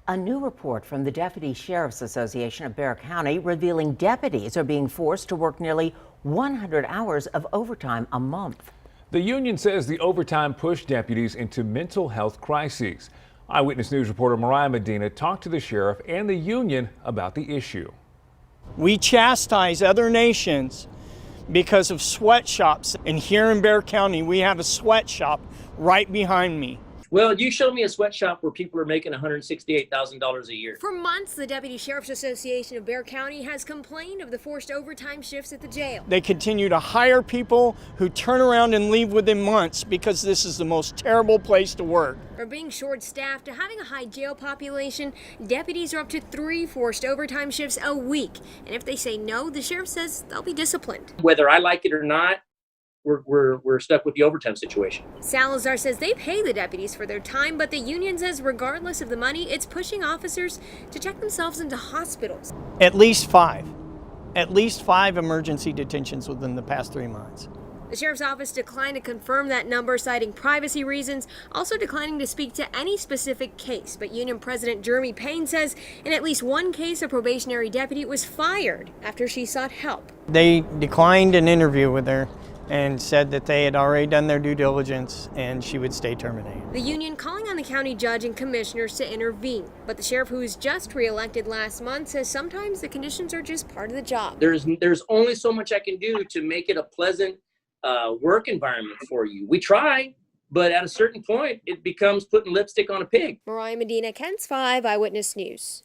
A new report from the Deputy Sheriff's Association of Bexar County revealing deputies are being forced to work nearly 100 hours of overtime a month. The union says the overtime pushed deputies into mental health crises. Eyewitness News reporter Mariah Medina talked to the sheriff and the union about the issue. We chastise other nations because of sweatshops, and here in Bexar County we have a sweatshop right behind me. Well, you show me a sweatshop where people are making $168,000 a year. For months, the Deputy Sheriff's Association of Bexar County has complained of the forced overtime shifts at the jail. They continue to hire people who turn around and leave within months because this is the most terrible place to work. From being short-staffed to having a high jail population, deputies are up to 3 forced overtime shifts a week. And if they say no, the sheriff says they'll be disciplined. Whether I like it or not, we're stuck with the overtime situation. Salazar says they pay the deputies for their time, but the union says regardless of the money, it's pushing officers to check themselves into hospitals. At least five emergency detentions within the past 3 months. The sheriff's office declined to confirm that number, citing privacy reasons, also declining to speak to any specific case. But Union President Jeremy Payne says in at least one case, a probationary deputy was fired after she sought help. They declined an interview with her and said that they had already done their due diligence and she would stay terminated. The union calling on the county judge and commissioners to intervene. But the sheriff, who was just reelected last month, says sometimes the conditions are just part of the job. There's only so much I can do to make it a pleasant work environment for you. We try, but at a certain point, it becomes putting lipstick on a pig. Mariah Medina, KENS 5 Eyewitness News.